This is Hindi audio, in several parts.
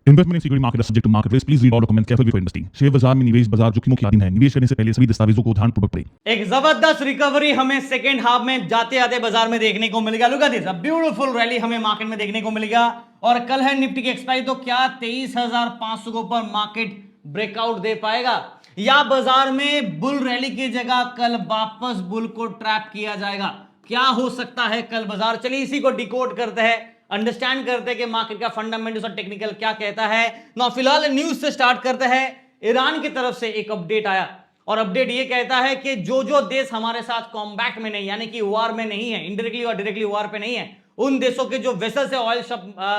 Investment in security market is subject to market risk. Please read all documents carefully before investing. Share बाजार में निवेश बाजार जोखिमों की अधीन है। निवेश करने से पहले सभी दस्तावेजों को ध्यानपूर्वक पढ़ें। एक जबरदस्त रिकवरी हमें सेकेंड हाफ में जाते आते बाजार में देखने को मिलेगा। Look at this, a beautiful rally हमें मार्केट में देखने को मिलेगा। और कल है निफ्टी की एक्सपायरी, तो क्या 23,500 के ऊपर मार्केट ब्रेकआउट दे पाएगा या बाजार में बुल रैली की जगह कल वापस बुल को ट्रैप किया जाएगा? क्या हो सकता है कल बाजार? चलिए इसी को डिकोड करते हैं, अंडरस्टैंड करते हैं कि मार्केट का फंडामेंटल्स और टेक्निकल क्या कहता है ना। फिलहाल न्यूज से स्टार्ट करते हैं। ईरान की तरफ से एक अपडेट आया और अपडेट ये कहता है कि जो देश हमारे साथ कॉम्बैट में नहीं, यानी कि वॉर में नहीं है, इनडायरेक्टली और डायरेक्टली वॉर पे नहीं है, उन देशों के जो वेसल से ऑयल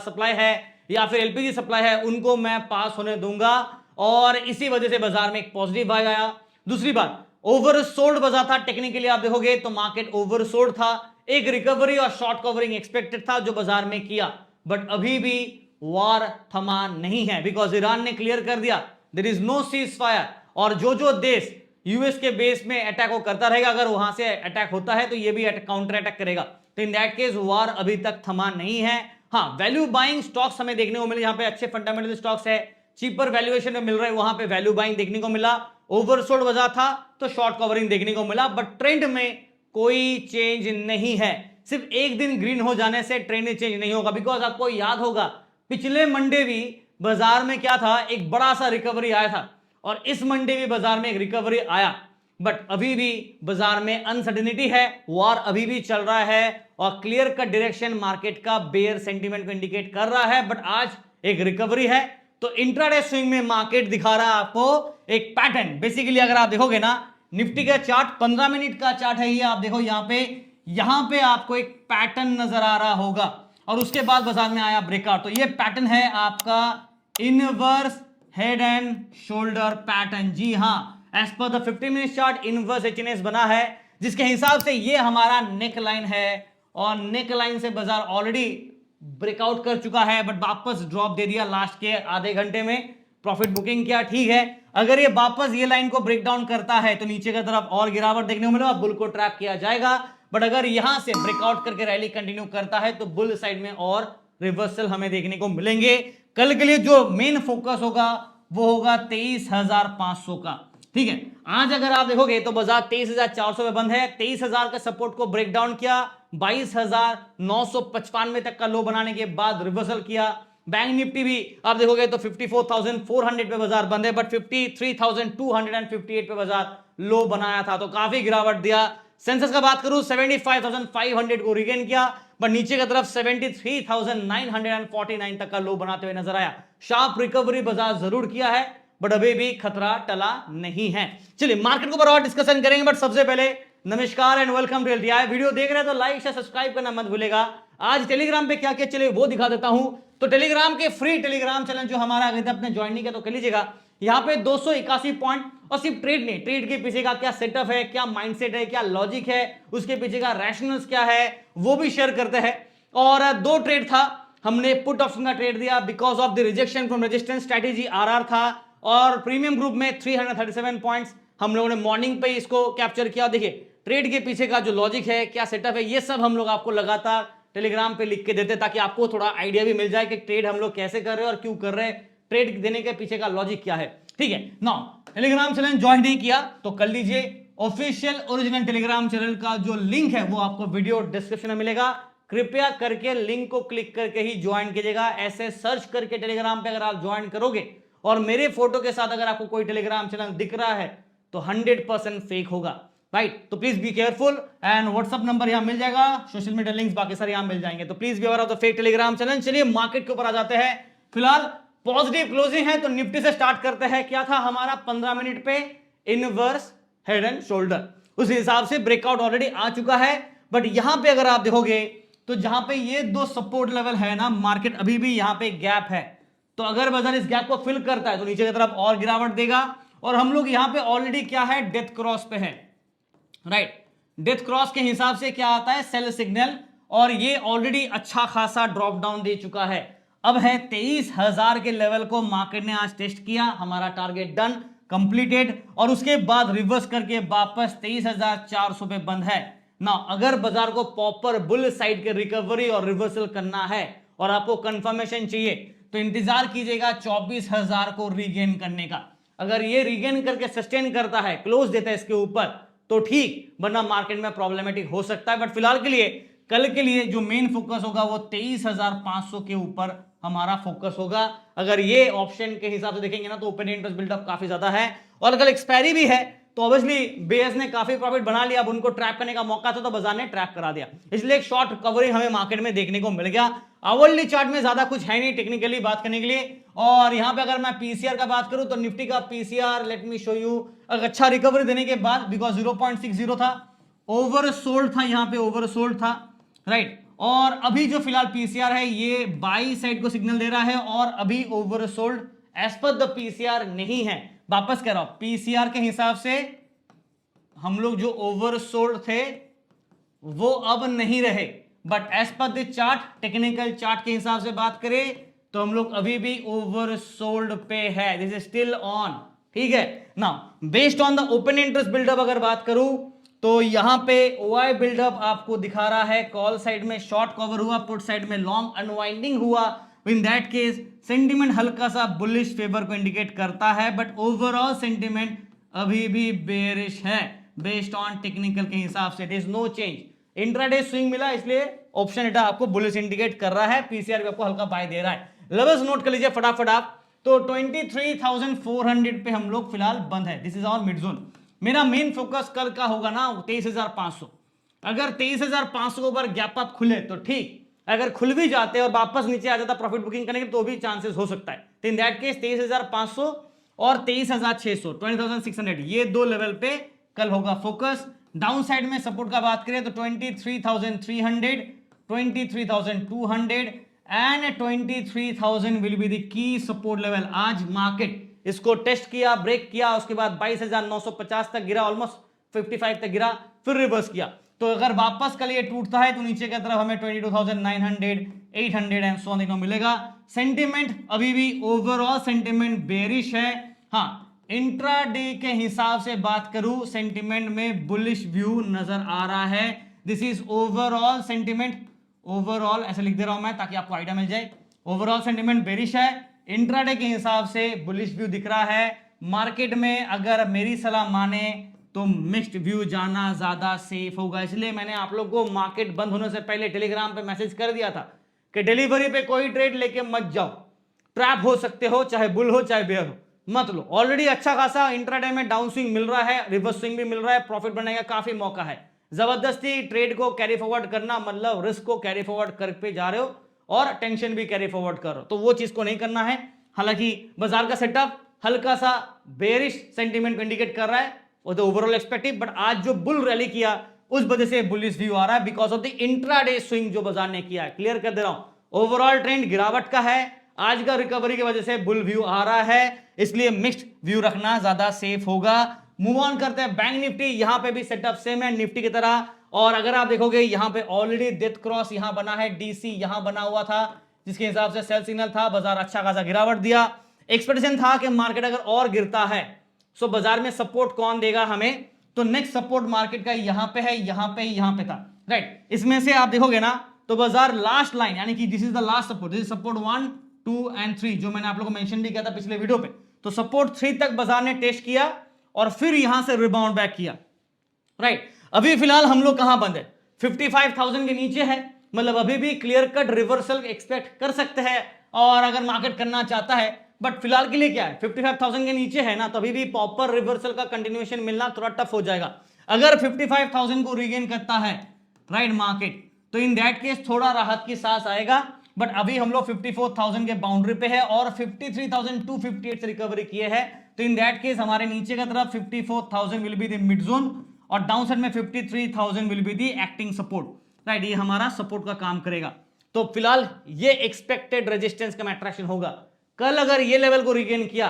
सप्लाई है या फिर एलपीजी सप्लाई है, उनको मैं पास होने दूंगा। और इसी वजह से बाजार में एक पॉजिटिव बाय आया। दूसरी बात, ओवरसोल्ड बाजार था। टेक्निकली आप देखोगे तो मार्केट ओवरसोल्ड था। एक रिकवरी और शॉर्ट कवरिंग एक्सपेक्टेड था जो बाजार में किया, बट अभी भी वॉर थमा नहीं है, बिकॉज ईरान ने क्लियर कर दिया there is no ceasefire. और जो देश यूएस के बेस में अटैक वो करता रहेगा, अगर वहां से अटैक होता है तो ये भी काउंटर अटैक करेगा। तो इन दैट केस वॉर अभी तक थमा नहीं है। हाँ, वैल्यू बाइंग स्टॉक्स हमें देखने को मिले, यहाँ पे अच्छे फंडामेंटल स्टॉक्स है, चीपर वैल्यूएशन में मिल रहे हैं, वहां पे वैल्यू बाइंग देखने को मिला। ओवरसोल्ड बाजार था तो शॉर्ट कवरिंग देखने को मिला, बट ट्रेंड में कोई चेंज नहीं है। सिर्फ एक दिन ग्रीन हो जाने से ट्रेंड चेंज नहीं होगा, बिकॉज आपको याद होगा पिछले मंडे भी बाजार में क्या था, एक बड़ा सा रिकवरी आया था, और इस मंडे भी बाजार में एक रिकवरी आया, बट अभी भी बाजार में अनसर्टेनिटी है, वॉर अभी भी चल रहा है और क्लियर कट डायरेक्शन मार्केट का बेयर सेंटीमेंट को इंडिकेट कर रहा है। बट आज एक रिकवरी है, तो इंट्राडे स्विंग में मार्केट दिखा रहा है आपको एक पैटर्न। बेसिकली अगर आप देखोगे ना, निफ्टी का चार्ट 15 मिनट का चार्ट है ये, आप देखो यहां पे आपको एक पैटर्न नजर आ रहा होगा, और उसके बाद बाजार में आया ब्रेकआउट। तो ये पैटर्न है आपका inverse head and shoulder pattern. जी हां, एज पर the 15 minute chart inverse HNS बना है, जिसके हिसाब से ये हमारा नेक लाइन है, और नेक लाइन से बाजार ऑलरेडी ब्रेकआउट कर चुका है, बट वापस ड्रॉप दे दिया लास्ट के आधे घंटे में। प्रॉफिट बुकिंग किया, ठीक है। अगर ये वापस ये लाइन को ब्रेक डाउन करता है तो नीचे की तरफ और गिरावट देखने को मिलेगा, बुल को ट्रैप किया जाएगा। बट अगर यहां से ब्रेकआउट करके रैली कंटिन्यू करता है तो बुल साइड में और रिवर्सल हमें देखने को मिलेंगे। कल के लिए जो मेन फोकस होगा वो होगा 23,500 का, ठीक है। आज अगर आप देखोगे तो बाजार 23,400 पे बंद है। 23,000 का सपोर्ट को ब्रेक डाउन किया, 22,995 तक का लो बनाने के बाद रिवर्सल किया। बैंक निफ्टी भी आप देखोगे तो 54,400 पे बाजार बंद है, बट 53,258 पे बाजार लो बनाया था, तो काफी गिरावट दिया। सेंसेक्स का बात करूं 75,500 को रिगेन किया, बट नीचे की तरफ 73,949 तक का लो बनाते हुए नजर आया। शार्प रिकवरी बाजार जरूर किया है, बट अभी भी खतरा टला नहीं है। चलिए मार्केट के ऊपर और डिस्कशन करेंगे, बट सबसे पहले नमस्कार and welcome to LTI. Video देख रहे हैं तो लाइक शेयर सब्सक्राइब करना मत भूलेगा। आज टेलीग्राम पे क्या क्या चले वो दिखा देता हूं। तो टेलीग्राम के फ्री टेलीग्राम चैनल जो हमारा अगर आपने ज्वाइन नहीं किया तो कर लीजिएगा। यहाँ पे 281 पॉइंट, और सिर्फ ट्रेड नहीं, ट्रेड के पीछे का क्या सेटअप है, क्या माइंडसेट है, क्या लॉजिक है, उसके पीछे का रैशनल्स क्या है, वो भी शेयर करते हैं। और 2 ट्रेड था, हमने पुट ऑप्शन का ट्रेड दिया because of the rejection from resistance strategy RR था, और प्रीमियम ग्रुप में 337 पॉइंट्स हम लोगों ने मॉर्निंग पे इसको कैप्चर किया। देखिए ट्रेड के पीछे का जो लॉजिक है, क्या सेटअप है, ये सब हम लोग आपको लगातार टेलीग्राम पे लिख के देते, ताकि आपको थोड़ा आइडिया भी मिल जाए कि ट्रेड हम लोग कैसे कर रहे हैं और क्यों कर रहे हैं, ट्रेड देने के पीछे का लॉजिक क्या है, ठीक है। नाउ टेलीग्राम चैनल ज्वाइन नहीं किया तो कर लीजिए। ऑफिशियल ओरिजिनल टेलीग्राम चैनल का जो लिंक है वो आपको वीडियो डिस्क्रिप्शन में मिलेगा। कृपया करके लिंक को क्लिक करके ही ज्वाइन कीजिएगा। ऐसे सर्च करके टेलीग्राम पे अगर आप ज्वाइन करोगे और मेरे फोटो के साथ अगर आपको कोई टेलीग्राम चैनल दिख रहा है तो 100% फेक होगा, राइट। तो please be careful. And WhatsApp number यहां मिल जाएगा, सोशल मीडिया लिंक्स बाकी सारे यहां मिल जाएंगे, तो please be aware of the fake Telegram channel. चलिए मार्केट के ऊपर आ जाते हैं। फिलहाल पॉजिटिव क्लोजिंग है, तो निफ्टी से स्टार्ट करते हैं। क्या था हमारा 15 मिनट पे इनवर्स हेड एंड शोल्डर, उस हिसाब से ब्रेकआउट ऑलरेडी आ चुका है। बट यहां पे अगर आप देखोगे तो जहां पे ये 2 सपोर्ट लेवल है ना, मार्केट अभी भी यहां पे गैप है, तो अगर बाजार इस गैप को फिल करता है तो नीचे की तरफ और गिरावट देगा। और हम लोग यहां पे ऑलरेडी क्या है, डेथ क्रॉस पे है, राइट। डेथ क्रॉस के हिसाब से क्या आता है, सेल सिग्नल, और ये ऑलरेडी अच्छा खासा ड्रॉप डाउन दे चुका है। अब है 23,000 के लेवल को मार्केट ने आज टेस्ट किया, हमारा टारगेट डन कंप्लीटेड, और उसके बाद रिवर्स करके वापस 23,400 पे बंद है ना। अगर बाजार को प्रॉपर बुल साइड के रिकवरी और रिवर्सल करना है और आपको कंफर्मेशन चाहिए तो इंतजार कीजिएगा 24,000 को रीगेन करने का। अगर ये रीगेन करके सस्टेन करता है, क्लोज देता है इसके ऊपर, तो ठीक, वरना मार्केट में प्रॉब्लमेटिक हो सकता है। बट फिलहाल के लिए, कल के लिए जो मेन फोकस होगा वो 23,500 के ऊपर हमारा फोकस होगा। अगर ये ऑप्शन के हिसाब से देखेंगे ना तो ओपन इंटरेस्ट बिल्डअप काफी ज्यादा है, और अगर एक्सपायरी भी है तो ऑब्वियसली बेस ने काफी प्रॉफिट बना लिया। अब उनको ट्रैप करने का मौका था तो बाजार ने ट्रैप करा दिया, इसलिए एक शॉर्ट रिकवरी हमें मार्केट में देखने को मिल गया। आवरली चार्ट में ज्यादा कुछ है नहीं टेक्निकली बात करने के लिए। और यहां पे अगर मैं पीसीआर का बात करूं तो निफ्टी का PCR, let me show you, अच्छा रिकवरी देने के बाद, बिकॉज 0.60 था, ओवरसोल्ड था, यहां पे ओवरसोल्ड था, राइट। और अभी जो फिलहाल पीसीआर है ये बाई साइड को सिग्नल दे रहा है, और अभी ओवरसोल्ड एज पर द पीसीआर नहीं है। वापस कह रहा हूं, पीसीआर के हिसाब से हम लोग जो ओवरसोल्ड थे वो अब नहीं रहे, बट एज पर द चार्ट, टेक्निकल चार्ट के हिसाब से बात करें तो हम लोग अभी भी ओवरसोल्ड पे है, दिस इज स्टिल ऑन, ठीक है। Now based on the open interest buildup अगर बात करूं तो यहां पे ओआई बिल्डअप आपको दिखा रहा है, कॉल साइड में शॉर्ट कवर हुआ, पुट साइड में लॉन्ग अनवाइंडिंग हुआ। इन दैट केस सेंटिमेंट हल्का सा बुलिश फेवर को इंडिकेट करता है, बट ओवरऑल सेंटिमेंट अभी भी बेरिश है बेस्ड ऑन टेक्निकल के हिसाब से। There is no change. Intraday swing मिला इसलिए ऑप्शन डेटा आपको बुलिश इंडिकेट कर रहा है, पीसीआर भी आपको हल्का बाय दे रहा है। लेवल्स नोट कर लीजिए फटाफट आप, तो 23,400 पे हम लोग फिलहाल बंद है, this is our mid zone. मेरा मेन फोकस कल का होगा ना 23,500। अगर 23,500 के ऊपर गैप अप खुले तो ठीक, अगर खुल भी जाते और वापस नीचे आ जाता प्रॉफिट बुकिंग करने के तो भी चांसेस हो सकता है। तो इन दैट केस 23,500 और 23,600, 20,600, ये दो लेवल पे कल होगा फोकस। डाउन साइड में सपोर्ट का बात करें तो 23,300, 23,200 and 23,000 will be the key support level. आज मार्केट इसको टेस्ट किया, ब्रेक किया, उसके बाद 22,950 तक गिरा, ऑलमोस्ट 55 तक गिरा, फिर रिवर्स किया। तो अगर वापस कल ये टूटता है तो नीचे की तरफ हमें 22,900, 800 एंड सो ऑन देखने को मिलेगा। सेंटिमेंट अभी भी ओवरऑल सेंटिमेंट बेरिश है। हाँ, इंट्राडे के हिसाब से बात करूं सेंटिमेंट में बुलिश व्यू नजर आ रहा है। This is overall sentiment, overall ऐसे लिख दे रहा हूं मैं ताकि आपको आइडिया मिल जाए। ओवरऑल सेंटिमेंट बेरिश है, इंट्राडे के हिसाब से बुलिश व्यू दिख रहा है। मार्केट में अगर मेरी सलाह माने तो मिक्स्ड व्यू जाना ज्यादा सेफ होगा, इसलिए मैंने आप लोग को मार्केट बंद होने से पहले टेलीग्राम पे मैसेज कर दिया था कि डिलीवरी पे कोई ट्रेड लेके मत जाओ, ट्रैप हो सकते हो, चाहे बुल हो चाहे बेयर हो, मत लो। ऑलरेडी अच्छा खासा इंट्राडे में डाउन स्विंग मिल रहा है, रिवर्स स्विंग भी मिल रहा है, प्रॉफिट बनने का काफी मौका है। जबरदस्ती ट्रेड को कैरी फॉरवर्ड करना मतलब रिस्क को कैरी फॉरवर्ड कर पे जा रहे हो और टेंशन भी कैरी फॉरवर्ड करो, तो वो चीज को नहीं करना है। हालांकि बाजार का सेटअप हल्का सा बेरिश सेंटीमेंट को इंडिकेट कर रहा है ओवरऑल एक्सपेक्टिव, बट आज जो बुल रैली किया उस वजह से बुलिश व्यू आ रहा है because of the intraday swing जो बाजार ने किया है। क्लियर कर दे रहा हूं, ओवरऑल ट्रेंड गिरावट का है, आज का रिकवरी की वजह से बुल व्यू आ रहा है, इसलिए मिक्स्ड व्यू रखना ज्यादा सेफ होगा। मूव ऑन करते हैं बैंक निफ्टी, यहां पे भी सेटअप सेम है निफ्टी की तरह, और अगर आप देखोगे यहां पे ऑलरेडी डेथ क्रॉस यहां बना है, डीसी यहां बना हुआ था, जिसके हिसाब से सेल सिग्नल था, बाजार अच्छा खासा गिरावट दिया। एक्सपेक्टेशन था कि मार्केट अगर और गिरता है सो बाजार में सपोर्ट कौन देगा हमें, तो नेक्स्ट सपोर्ट मार्केट का यहां पे है, यहां पे था, राइट। इसमें से आप देखोगे ना तो बाजार लास्ट लाइन यानी कि this is the last support, this is support 1, 2 and 3 जो मैंने आप लोगों को मेंशन भी किया था पिछले वीडियो पे। तो सपोर्ट 3 तक बाजार ने टेस्ट किया और फिर यहां से रिबाउंड बैक किया, राइट। अभी फिलहाल हम लोग कहां बंद है, 55,000 के नीचे है, मतलब अभी भी क्लियर कट रिवर्सल एक्सपेक्ट कर सकते हैं और अगर मार्केट करना चाहता है, बट फिलहाल के लिए क्या है 55,000 के नीचे है ना, तो अभी भी प्रॉपर रिवर्सल का कंटिन्यूएशन मिलना थोड़ा टफ हो जाएगा। अगर 55,000 को रीगेन करता है राइट मार्केट, तो इन दैट केस थोड़ा राहत की सांस आएगा, बट अभी हम लोग 54,000 के बाउंड्री पे है और 53,258 से रिकवरी किए हैं, तो इन दैट केस हमारे नीचे का तरफ 54,000 will be the mid zone और डाउन साइड में 53,000 will be the acting support, right. ये हमारा सपोर्ट का काम करेगा। तो फिलहाल ये एक्सपेक्टेड रेजिस्टेंस का अट्रैक्शन होगा। कल अगर ये लेवल को रिगेन किया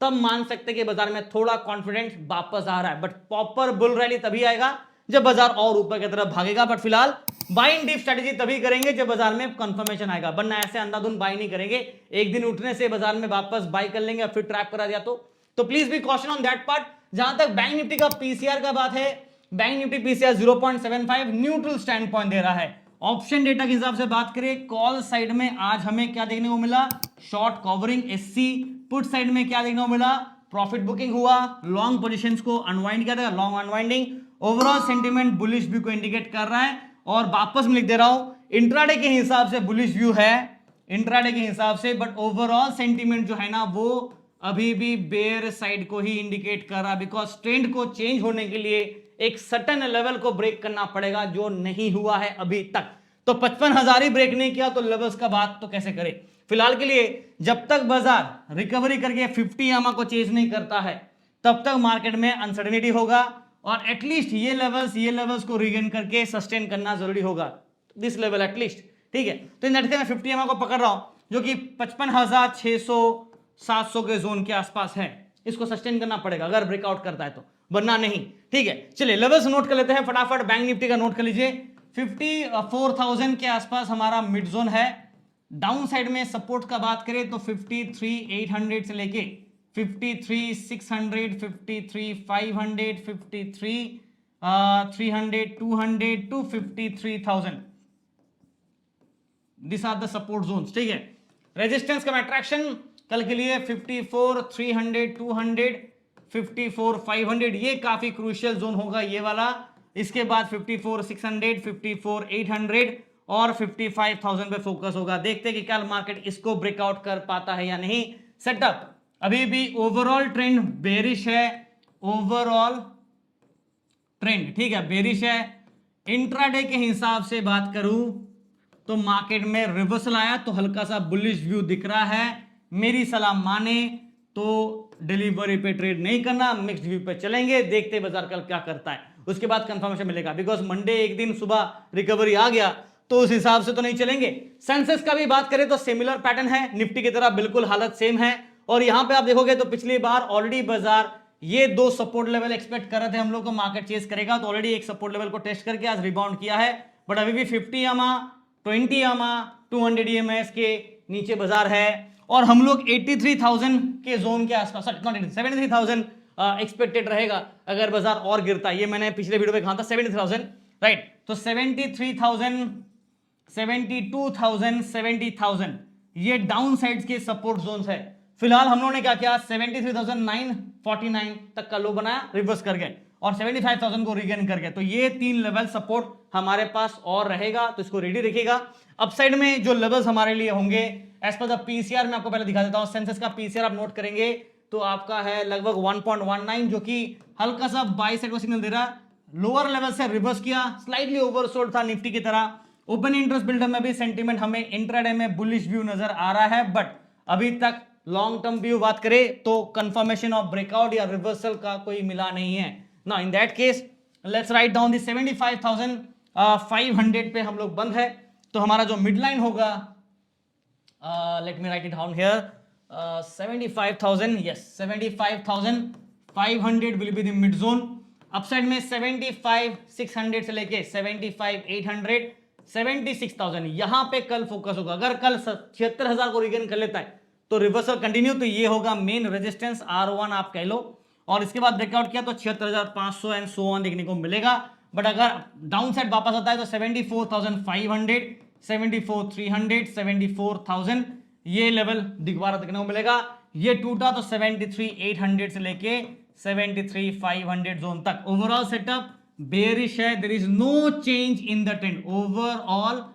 तब मान सकते कि बाजार में थोड़ा कॉन्फिडेंस वापस आ रहा है, बट प्रॉपर बुल रैली तभी आएगा जब बाजार और ऊपर की तरफ भागेगा। बट फिलहाल बाइंग डीप स्ट्रेटेजी तभी करेंगे जब बाजार में कंफर्मेशन आएगा, वरना ऐसे अंधाधुंध बाई नहीं करेंगे। एक दिन उठने से बाजार में वापस बाई कर लेंगे और फिर ट्रैप करा दिया तो please be caution on that part. जहां तक बैंक निफ्टी का पीसीआर का बात है, bank Nifty PCR 0.75 neutral stand point दे रहा है ऑप्शन डेटा के हिसाब से बात करें, कॉल साइड में आज हमें क्या देखने को मिला, short covering SC, put side में क्या देखने को मिला, प्रॉफिट बुकिंग हुआ, लॉन्ग पोजीशंस को अनवाइंड किया था, long unwinding, overall sentiment bullish view को इंडिकेट कर रहा है। और वापस में लिख दे रहा हूं, इंट्राडे के हिसाब से बुलिश व्यू है, इंट्राडे के हिसाब से, बट ओवरऑल सेंटीमेंट जो है ना वो अभी भी बेयर साइड को ही इंडिकेट कर रहा है, बिकॉज ट्रेंड को चेंज होने के लिए एक सर्टेन लेवल को ब्रेक करना पड़ेगा जो नहीं हुआ है अभी तक। तो 55,000 ही ब्रेक नहीं किया तो लेवल्स का बात तो कैसे करें। फिलहाल के लिए जब तक बाजार रिकवरी करके 50 यामा को चेंज नहीं करता है तब तक मार्केट में अनसर्टेनिटी होगा, और एटलीस्ट ये लेवल्स को रीगेन करके सस्टेन करना जरूरी होगा, दिस लेवल एटलीस्ट, ठीक है। तो इन मैं 50 यामा को पकड़ रहा हूं जो कि 55,600-700 के जोन के आसपास है, इसको सस्टेन करना पड़ेगा अगर ब्रेकआउट करता है तो, वरना नहीं, ठीक है। चलिए लेवल्स नोट कर लेते हैं फटाफट, बैंक निफ्टी का नोट कर लीजिए। 54,000 के आसपास हमारा मिड जोन है। डाउन साइड में सपोर्ट का बात करें तो 53,800 से लेके 53,600, 53,500, 53,300, 200 to 53,000, this are the support zones, ठीक है। रेजिस्टेंस का अट्रैक्शन कल के लिए 54,300, 200, 54,500, ये काफी क्रूशियल जोन होगा ये वाला। इसके बाद 54,600, 54,800 और 55,000 पे फोकस होगा। देखते हैं कि कल मार्केट इसको ब्रेकआउट कर पाता है या नहीं। सेटअप अभी भी ओवरऑल ट्रेंड बेरिश है, ओवरऑल ट्रेंड, ठीक है, बेरिश है। इंट्राडे के हिसाब से बात करूं तो मार्केट में रिवर्सल आया तो हल्का सा बुलिश व्यू दिख रहा है। मेरी सलाह माने तो डिलीवरी पे ट्रेड नहीं करना, मिक्स्ड व्यू पे चलेंगे, देखते बाजार कल क्या करता है, उसके बाद कंफर्मेशन मिलेगा। बिकॉज मंडे एक दिन सुबह रिकवरी आ गया तो उस हिसाब से तो नहीं चलेंगे। सेंसेक्स का भी बात करें तो सिमिलर पैटर्न है, निफ्टी की तरह बिल्कुल हालत सेम है। और यहां पे आप देखोगे तो पिछली बार ऑलरेडी बाजार ये दो सपोर्ट लेवल एक्सपेक्ट कर रहे थे हम लोग को मार्केट चेस करेगा, तो ऑलरेडी एक सपोर्ट लेवल को टेस्ट करके आज रिबाउंड किया है। बट अभी भी 50 यामा, 20 यामा, 200 EMS के नीचे बाजार है, और हम लोग 83,000 के जोन के आसपास, 73,000 एक्सपेक्टेड रहेगा अगर बाजार और गिरता है। ये मैंने पिछले वीडियो में कहा था 73,000, राइट। तो 73,000, 72,000, 70,000 ये डाउन साइड्स के सपोर्ट जोन्स है। फिलहाल हम लोगों ने क्या किया, 73,949 तक का लो बनाया, रिवर्स कर गए और 75,000 को रीगेन कर गए। तो ये 3 लेवल सपोर्ट हमारे पास और रहेगा, तो इसको रेडी रखिएगा। अपसाइड में जो लेवल्स हमारे लिए होंगे एज पर द पीसीआर, मैं आपको पहले दिखा देता हूं। सेंसेक्स का पीसीआर आप नोट करेंगे तो आपका है लगभग 1.19, जो कि हल्का सा बाई साइड को सिग्नल दे रहा। लोअर लेवल से रिवर्स किया, स्लाइटली ओवरसोल्ड था निफ्टी की तरह। ओपन इंटरेस्ट बिल्डअप में भी सेंटीमेंट हमें इंट्राडे में बुलिश व्यू नजर आ रहा है, बट अभी तक लॉन्ग टर्म व्यू बात करें तो कंफर्मेशन ऑफ ब्रेकआउट या रिवर्सल का कोई मिला नहीं है ना। In that case let's write down the 75,500 पे हम लोग बंद है। तो हमारा जो मिड लाइन होगा, let me right it down here, 75,000, yes 75,500 will be the mid zone. Upside में 75,600 से लेके 75,800, 76,000 यहां पे कल फोकस होगा। अगर कल 76,000 को रिगेन कर लेता है तो रिवर्सल कंटिन्यू, तो ये होगा मेन रेजिस्टेंस R1 आप कह लो, और इसके बाद ब्रेकआउट किया तो 76,500 एंड सो ऑन देखने को मिलेगा। बट अगर डाउन साइड वापस आता है तो 74,500, 74,300, 74,000 ये लेवल दोबारा देखने को मिलेगा। ये टूटा तो 73,800 से लेके 73,500 जोन तक। ओवरऑल सेटअप बेरिश है, there is no change in the trend, overall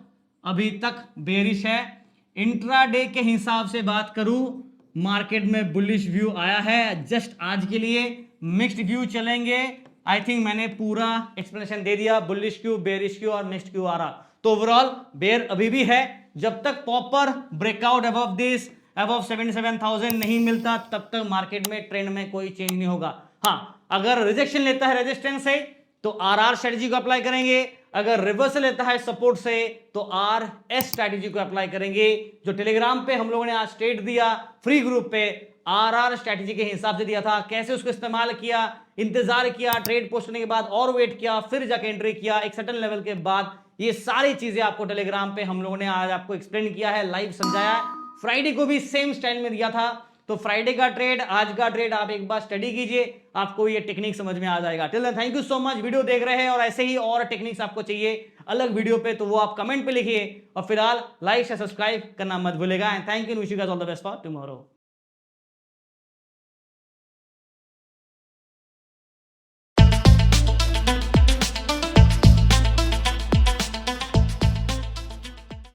अभी तक बेरिश है। इंट्राडे के हिसाब से बात करूं, मार्केट में बुलिश व्यू आया है, जस्ट आज के लिए मिक्स्ड व्यू चलेंगे। आई थिंक मैंने पूरा एक्सप्लेनेशन दे दिया, बुलिश क्यों, बेरिश क्यों और मिक्स्ड क्यों आ रहा। तो ओवरऑल बेयर अभी भी है, जब तक proper breakout above this, above 77,000 नहीं मिलता तब तक मार्केट में ट्रेंड में कोई चेंज नहीं होगा। हाँ, अगर रिजेक्शन लेता है रेजिस्टेंस से तो आरआर स्ट्रेटजी को अप्लाई करेंगे, अगर रिवर्सल लेता है सपोर्ट से तो आरएस स्ट्रेटजी को अप्लाई करेंगे। जो टेलीग्राम पे हम लोगों ने आज स्टेट दिया फ्री ग्रुप पे, आरआर स्ट्रेटजी के हिसाब से दिया था, कैसे उसको इस्तेमाल किया, इंतजार किया, ट्रेड पोस्ट करने के बाद और वेट किया, फिर जाके एंट्री किया एक सर्टेन लेवल के बाद, ये सारी चीजें आपको टेलीग्राम पे हम लोगों ने आज आपको एक्सप्लेन किया है, लाइव समझाया है। फ्राइडे को भी सेम स्टाइल में दिया था, तो फ्राइडे का ट्रेड, आज का ट्रेड आप एक बार स्टडी कीजिए, आपको ये टेक्निक समझ में आ जाएगा। Till then thank you so much, video देख रहे हैं और ऐसे ही और टेक्निक्स आपको चाहिए अलग वीडियो पे तो वो आप कमेंट पे लिखिए और फिलहाल लाइक या सब्सक्राइब करना मत भूलेगा। And thank you, wish you guys all the best for tomorrow.